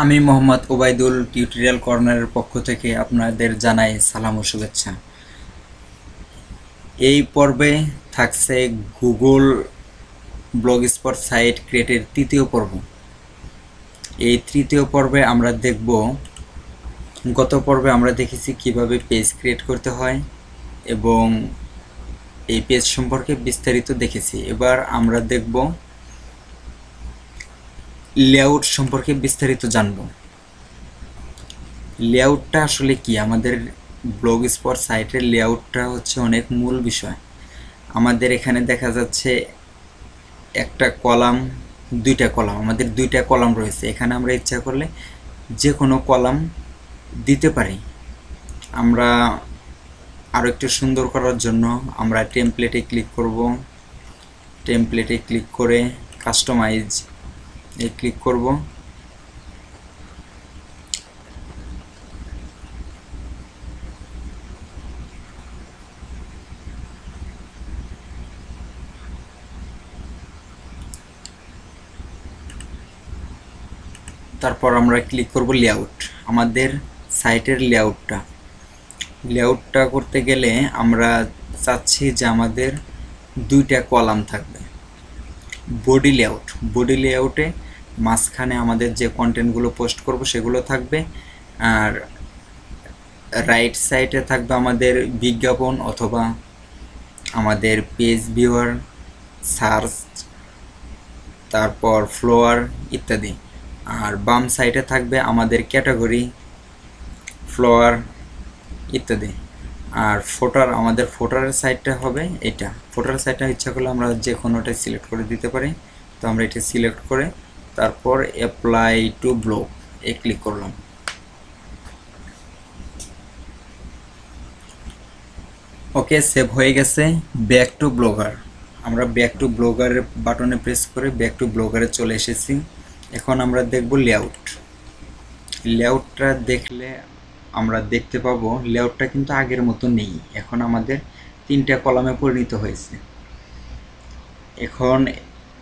আমি মোহাম্মদ ওবায়দুল টিউটোরিয়াল কর্নারের পক্ষ থেকে আপনাদের জানাই সালাম ও শুভেচ্ছা। এই পর্বে থাকছে গুগল ব্লগস্পট সাইট ক্রিয়েটের তৃতীয় পর্ব। এই তৃতীয় পর্বে আমরা দেখব, গত পর্বে আমরা দেখেছি কিভাবে পেজ ক্রিয়েট করতে হয় এবং এই পেজ সম্পর্কে বিস্তারিত দেখেছি। এবার আমরা দেখব লেআউট সম্পর্কে বিস্তারিত জানব। লেআউটটা আসলে কি? আমাদের ব্লগস্পট সাইটের লেআউটটা হচ্ছে অনেক মূল বিষয়। আমাদের এখানে দেখা যাচ্ছে একটা কলাম, দুইটা কলাম, আমাদের দুইটা কলাম রয়েছে। এখানে আমরা ইচ্ছা করলে যে কোনো কলাম দিতে পারি। আমরা আরও একটু সুন্দর করার জন্য আমরা টেমপ্লেটে ক্লিক করব। টেমপ্লেটে ক্লিক করে কাস্টমাইজ এ ক্লিক করব। তারপর আমরা ক্লিক করব লেআউট, আমাদের সাইটের লেআউটটা করতে গেলে আমরা চাচ্ছি যে আমাদের দুইটা কলাম থাকবে। বডি লেআউটে মাঝখানে আমাদের যে কন্টেন্টগুলো পোস্ট করব সেগুলো থাকবে, আর রাইট সাইডে থাকবে আমাদের বিজ্ঞাপন অথবা আমাদের পেজ ভিউয়ার, সার্চ, তারপর ফ্লোয়ার ইত্যাদি। আর বাম সাইডে থাকবে আমাদের ক্যাটাগরি, ফ্লোয়ার ইত্যাদি। আর আমাদের ফোটারের সাইটটা হবে এটা। ফোটার সাইটটা ইচ্ছা করলে আমরা যে কোনোটাই সিলেক্ট করে দিতে পারি। তো আমরা এটা সিলেক্ট করে তারপর apply to blog A click করলাম। ওকে, সেভ হয়ে গেছে। ব্যাক টু ব্লগার, আমরা ব্যাক টু ব্লগারের বাটনে প্রেস করে ব্যাক টু ব্লগারে চলে এসেছি। এখন আমরা দেখব লেআউটটা দেখলে আমরা দেখতে পাবো লেআউটটা কিন্তু আগের মতো নেই। এখন আমাদের তিনটা কলামে পরিণত হয়েছে। এখন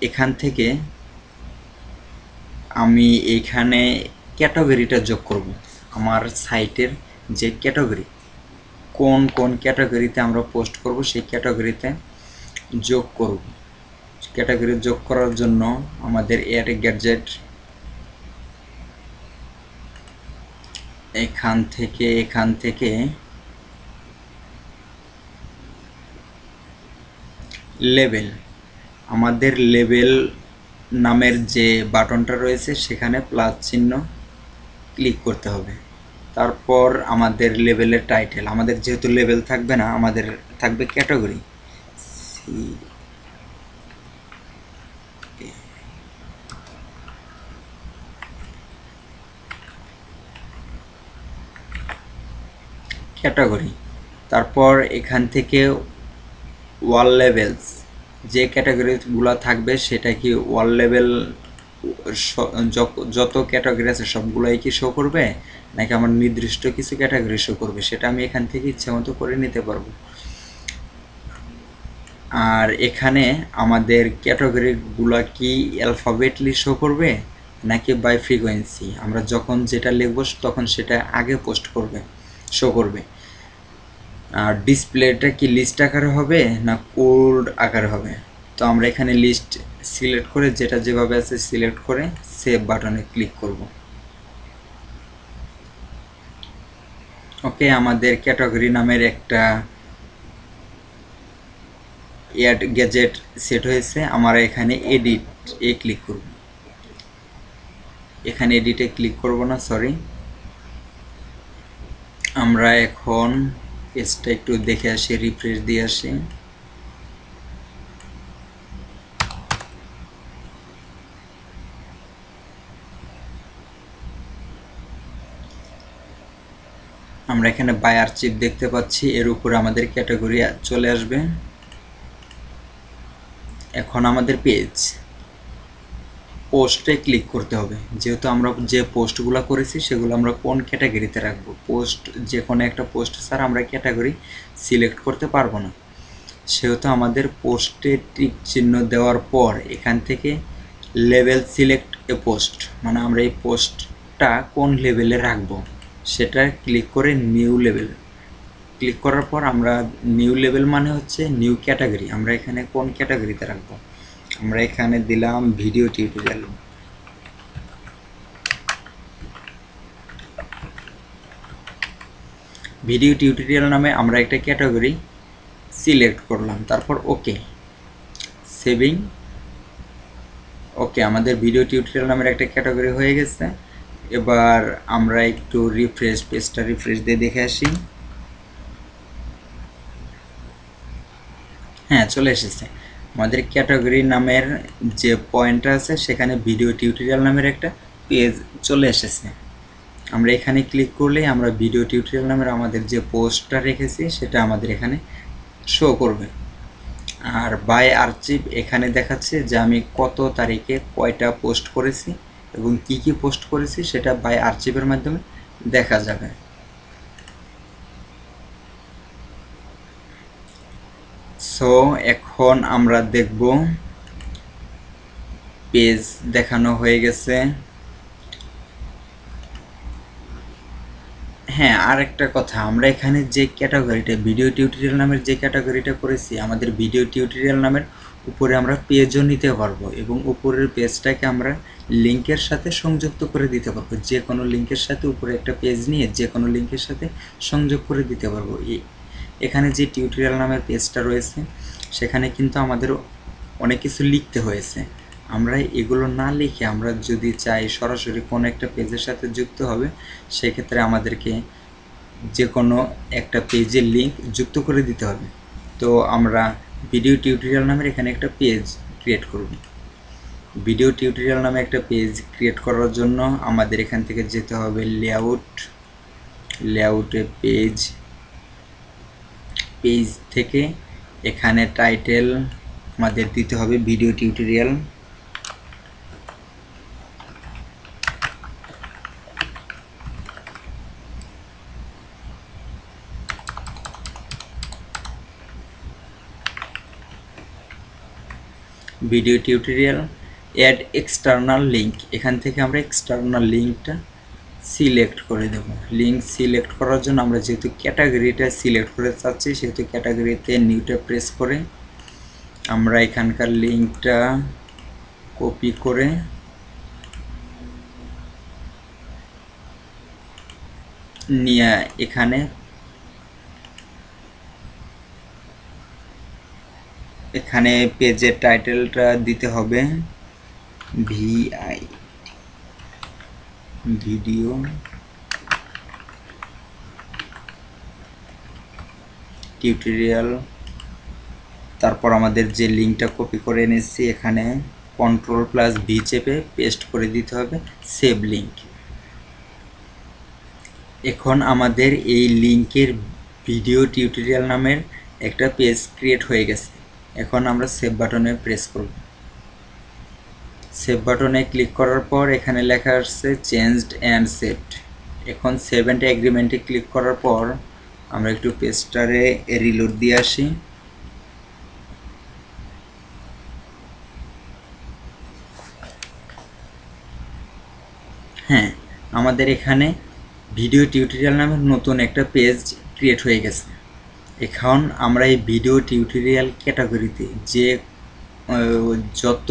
এখান থেকে আমি এইখানে ক্যাটাগরিটা যোগ করব। আমার সাইটের যে ক্যাটাগরি, কোন কোন ক্যাটাগরিতে আমরা পোস্ট করব সেই ক্যাটাগরিতে যোগ করব। ক্যাটাগরি যোগ করার জন্য আমাদের অ্যাড গ্যাজেট, এখান থেকে লেবেল, আমাদের লেবেল নামের যে বাটনটা রয়েছে সেখানে প্লাস চিহ্ন ক্লিক করতে হবে। তারপর আমাদের লেবেলের টাইটেল, আমাদের যেহেতু লেবেল থাকবে না, আমাদের থাকবে ক্যাটাগরি। ক্যাটাগরি, তারপর এখান থেকে ওয়াল লেভেলস, যে ক্যাটাগরিগুলো থাকবে সেটা কি ওয়াল লেভেল যত ক্যাটাগরি আছে সবগুলোই কি শো করবে, নাকি আমার নির্দিষ্ট কিছু ক্যাটাগরি শো করবে, সেটা আমি এখান থেকে ইচ্ছা মতো করে নিতে পারবো। আর এখানে আমাদের ক্যাটাগরিগুলো কি অ্যালফাবেটলি শো করবে নাকি বাই ফ্রিকোয়েন্সি, আমরা যখন যেটা লিখব তখন সেটা আগে পোস্ট করবে, শো করবে। আর ডিসপ্লেটা কি লিস্ট আকারে হবে না কোড আকারে হবে। তো আমরা এখানে লিস্ট সিলেক্ট করে যেটা যেভাবে আছে সিলেক্ট করে সেভ বাটনে ক্লিক করব। ওকে, আমাদের ক্যাটাগরি নামের একটা অ্যাড গ্যাজেট সেট হয়েছে। আমরা এখানে এডিট এ ক্লিক করব। এখানে এডিটে ক্লিক করব না, সরি। আমরা এখন পেজটা একটু দেখে আসি, রিফ্রেশ দিয়ে আসি। আমরা এখানে বায়ার চিপ দেখতে পাচ্ছি, এর উপরে আমাদের ক্যাটাগরি চলে আসবে। এখন আমাদের পোস্টে ক্লিক করতে হবে। যেহেতু আমরা যে পোস্টগুলো করেছি সেগুলো আমরা কোন ক্যাটাগরিতে রাখবো, পোস্ট যে কোনো একটা পোস্ট স্যার আমরা ক্যাটাগরি সিলেক্ট করতে পারবো না, সেহেতু আমাদের পোস্টে টিক চিহ্ন দেওয়ার পর এখান থেকে লেভেল সিলেক্ট এ পোস্ট, মানে আমরা এই পোস্ট পোস্টটা কোন লেভেলে রাখবো সেটা ক্লিক করে নিউ লেভেল ক্লিক করার পর আমরা নিউ লেভেল মানে হচ্ছে নিউ ক্যাটাগরি, আমরা এখানে কোন ক্যাটাগরিতে রাখবো, আমরা এখানে দিলাম ভিডিও টিউটোরিয়াল। ভিডিও টিউটোরিয়াল নামে আমরা একটা ক্যাটাগরি সিলেক্ট করলাম, তারপর ওকে সেভিং। ওকে, আমাদের ভিডিও টিউটোরিয়াল নামের একটা ক্যাটাগরি হয়ে গেছে। এবার আমরা একটু পেজটা রিফ্রেশ দিয়ে দেখে আসি। হ্যাঁ, চলে এসেছে। আমাদের ক্যাটাগরি নামের যে পয়েন্টটা আছে সেখানে ভিডিও টিউটোরিয়াল নামের একটা পেজ চলে এসেছে। আমরা এখানে ক্লিক করলেই আমরা ভিডিও টিউটোরিয়াল নামের আমাদের যে পোস্টটা রেখেছি সেটা আমাদের এখানে শো করবে। আর বাই আর্চিভ এখানে দেখাচ্ছে যে আমি কত তারিখে কয়টা পোস্ট করেছি এবং কি কি পোস্ট করেছি সেটা বাই আর্চিভের মাধ্যমে দেখা যাবে। সো এখন আমরা দেখব পেজ দেখানো হয়ে গেছে। হ্যাঁ, আর একটা কথা, আমরা এখানে যে ক্যাটাগরিটা ভিডিও টিউটোরিয়াল নামের যে ক্যাটাগরিটা করেছি, আমাদের ভিডিও টিউটোরিয়াল নামের উপরে আমরা পেজও নিতে পারবো এবং উপরের পেজটাকে আমরা লিঙ্কের সাথে সংযুক্ত করে দিতে পারবো। যে কোনো লিঙ্কের সাথে উপরে একটা পেজ নিয়ে যে কোনো লিঙ্কের সাথে সংযোগ করে দিতে পারবো। এখানে যে টিউটোরিয়াল নামের পেজটা রয়েছে সেখানে কিন্তু আমাদের অনেক কিছু লিখতে হয়েছে। আমরা এগুলো না লিখে আমরা যদি চাই সরাসরি কোনো একটা পেজের সাথে যুক্ত হবে, সেক্ষেত্রে আমাদেরকে যে কোনো একটা পেজের লিঙ্ক যুক্ত করে দিতে হবে। তো আমরা ভিডিও টিউটোরিয়াল নামের এখানে একটা পেজ ক্রিয়েট করব। ভিডিও টিউটোরিয়াল নামে একটা পেজ ক্রিয়েট করার জন্য আমাদের এখান থেকে যেতে হবে লেআউটে পেজ থেকে এখানে টাইটেল আমাদের দিতে হবে video tutorial. Video tutorial add external link, এখান থেকে আমরা এক্সটার্নাল লিঙ্কটা সিলেক্ট করে দেব। লিঙ্ক সিলেক্ট করার জন্য আমরা যেহেতু ক্যাটাগরিটা সিলেক্ট করে চাচ্ছি সেহেতু ক্যাটাগরিতে নিউটা প্রেস করে আমরা এখানকার লিঙ্কটা কপি করে নিয়ে এখানে পেজের টাইটেলটা দিতে হবে ভিডিও টিউটোরিয়াল। তারপর আমাদের যে লিঙ্কটা কপি করে এনেছি এখানে Ctrl+V চেপে পেস্ট করে দিতে হবে সেভ লিঙ্ক। এখন আমাদের এই লিঙ্কের ভিডিও টিউটোরিয়াল নামের একটা পেজ ক্রিয়েট হয়ে গেছে। এখন আমরা সেভ বাটনে প্রেস করব। সেভ বাটনে ক্লিক করার পর এখানে লেখা আসছে চেঞ্জড অ্যান্ড সেভড। এখন সেভ অ্যান্ড এগ্রিমেন্টে ক্লিক করার পর আমরা একটু পেজটারে রিলোড দিয়ে আসি। হ্যাঁ, আমাদের এখানে ভিডিও টিউটোরিয়াল নামের নতুন একটা পেজ ক্রিয়েট হয়ে গেছে। এখন আমরা এই ভিডিও টিউটোরিয়াল ক্যাটাগরিতে যে যত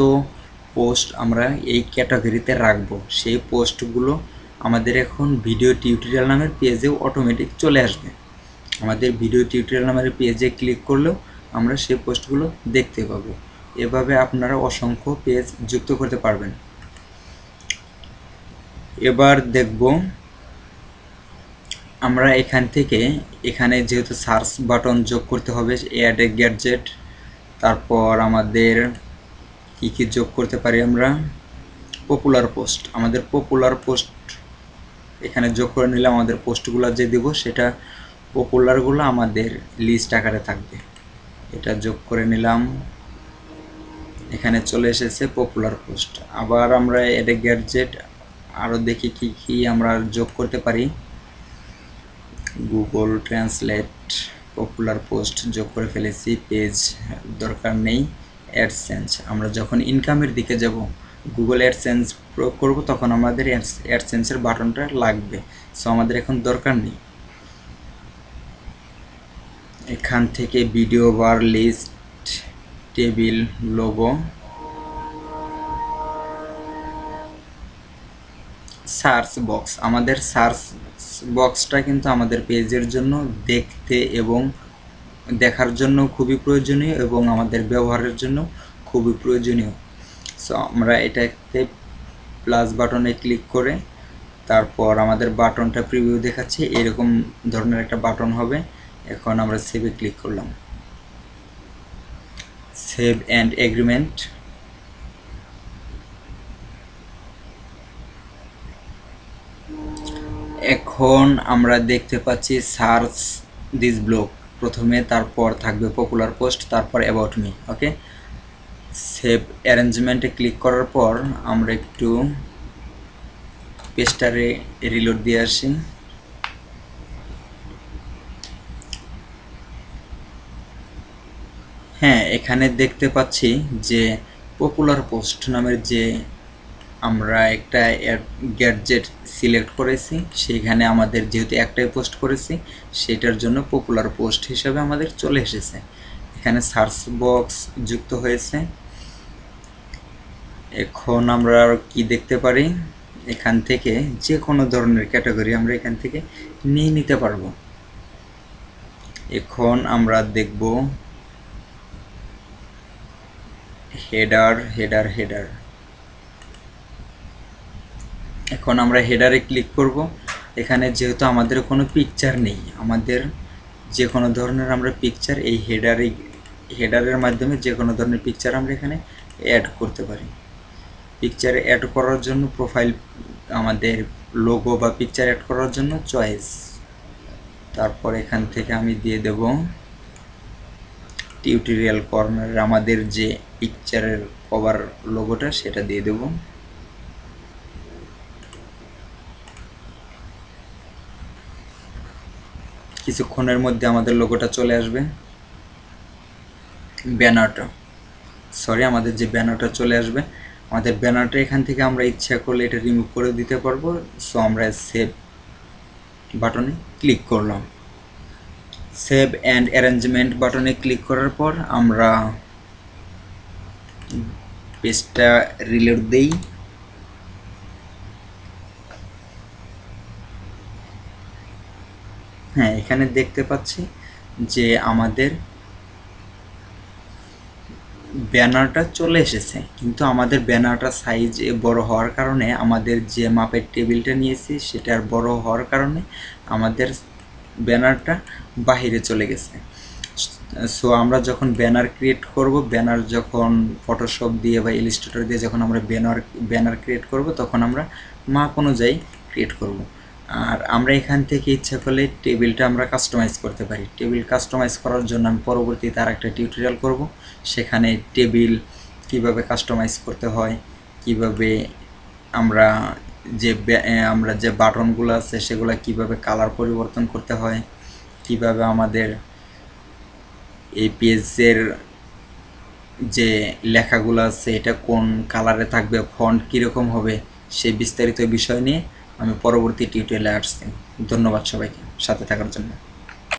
পোস্ট আমরা এই ক্যাটাগরিতে রাখবো সেই পোস্টগুলো আমাদের এখন ভিডিও টিউটোরিয়াল নামের পেজেও অটোমেটিক চলে আসবে। আমাদের ভিডিও টিউটোরিয়াল নামের পেজে ক্লিক করলেও আমরা সেই পোস্টগুলো দেখতে পাবো। এভাবে আপনারা অসংখ্য পেজ যুক্ত করতে পারবেন। এবার দেখব আমরা এখান থেকে এখানে যেহেতু সার্চ বাটন যোগ করতে হবে অ্যাড এ গ্যাডজেট, তারপর আমাদের কি কি যোগ করতে পারি আমরা পপুলার পোস্ট, আমাদের পপুলার পোস্ট এখানে যোগ করে নিলে আমাদের পোস্টগুলো যে দেব সেটা পপুলারগুলো আমাদের লিস্ট আকারে থাকবে। এটা যোগ করে নিলাম, এখানে চলে এসেছে পপুলার পোস্ট। আবার আমরা অ্যাড এ গ্যাডজেট আরও দেখি কি কি আমরা যোগ করতে পারি। গুগল ট্রান্সলেট পপুলার পোস্ট যোগ করে ফেলেছি, পেজ দরকার নেই। অ্যাডসেন্স, আমরা যখন ইনকামের দিকে যাব গুগল অ্যাডসেন্স প্রয়োগ করব তখন আমাদের অ্যাডসেন্সের বাটনটা লাগবে। সো আমাদের এখন দরকার নেই। এখান থেকে video bar, list, table, logo, search box. আমাদের সার্চ বক্সটা কিন্তু আমাদের পেজের জন্য দেখতে এবং দেখার জন্য খুবই প্রয়োজনীয় এবং আমাদের ব্যবহারের জন্য খুবই প্রয়োজনীয়। সো আমরা এটাতে প্লাস বাটনে ক্লিক করে তারপর আমাদের বাটনটা প্রিভিউ দেখাচ্ছে এরকম ধরনের একটা বাটন হবে। এখন আমরা সেভে ক্লিক করলাম, সেভ অ্যান্ড এগ্রিমেন্ট। এখন আমরা দেখতে পাচ্ছি সার্চ দিস ব্লগ প্রথমে, তারপর থাকবে পপুলার পোস্ট, তারপর অ্যাবাউট মি। ওকে, সেভ অ্যারেঞ্জমেন্টে ক্লিক করার পর আমরা একটু পেজটারে রিলোড দিয়ে আসি। হ্যাঁ, এখানে দেখতে পাচ্ছি যে পপুলার পোস্ট নামের যে আমরা একটা গ্যাডজেট সিলেক্ট করেছি, সেইখানে আমাদের যেহেতু একটাই পোস্ট করেছি সেটার জন্য পপুলার পোস্ট হিসাবে আমাদের চলে এসেছে। এখানে সার্চ বক্স যুক্ত হয়েছে। এখন আমরা কি দেখতে পারি, এখান থেকে যে কোনো ধরনের ক্যাটাগরি আমরা এখান থেকে নিয়ে নিতে পারবো। এখন আমরা দেখব হেডার, হেডার, হেডার। এখন আমরা হেডারে ক্লিক করব। এখানে যেহেতু আমাদের কোনো পিকচার নেই, আমাদের যে কোনো ধরনের আমরা পিকচার এই হেডারের মাধ্যমে যে কোনো ধরনের পিকচার আমরা এখানে অ্যাড করতে পারি। পিকচার অ্যাড করার জন্য প্রোফাইল, আমাদের লোগো বা পিকচার অ্যাড করার জন্য চয়েস, তারপর এখান থেকে আমি দিয়ে দেব টিউটোরিয়াল কর্নার, আমাদের যে পিকচারের কভার লোগোটা সেটা দিয়ে দেব। কিছুক্ষণের মধ্যে আমাদের লোগোটা চলে আসবে। ব্যানারটা, আমাদের যে ব্যানারটা চলে আসবে, আমাদের ব্যানারটা এখান থেকে আমরা ইচ্ছা করলে এটা রিমুভ করে দিতে পারবো। সো আমরা সেভ বাটনে ক্লিক করলাম। সেভ অ্যান্ড অ্যারেঞ্জমেন্ট বাটনে ক্লিক করার পর আমরা পেজটা রিলোড দেই। হ্যাঁ, এখানে দেখতে পাচ্ছি যে আমাদের ব্যানারটা চলে এসেছে, কিন্তু আমাদের ব্যানারটা সাইজ বড় হওয়ার কারণে, আমাদের যে মাপের টেবিলটা নিয়েছি সেটার বড় হওয়ার কারণে আমাদের ব্যানারটা বাহিরে চলে গেছে। সো আমরা যখন ব্যানার ক্রিয়েট করব, ব্যানার যখন ফটোশপ দিয়ে বা ইলাস্ট্রেটর দিয়ে যখন আমরা ব্যানার ক্রিয়েট করব তখন আমরা মাপ অনুযায়ী ক্রিয়েট করব। আর আমরা এখান থেকে ইচ্ছা করলে টেবিলটা আমরা কাস্টমাইজ করতে পারি। টেবিল কাস্টমাইজ করার জন্য আমি পরবর্তীতে আর একটা টিউটোরিয়াল করব, সেখানে টেবিল কিভাবে কাস্টমাইজ করতে হয়, কিভাবে আমরা যে বাটনগুলো আছে সেগুলো কিভাবে কালার পরিবর্তন করতে হয়, কিভাবে আমাদের এই পেজের যে লেখাগুলো আছে এটা কোন কালারে থাকবে, ফন্ট কীরকম হবে, সেই বিস্তারিত বিষয় নিয়ে আমি পরবর্তী টিউটোরিয়ালে আসছি। ধন্যবাদ সবাইকে সাথে থাকার জন্য।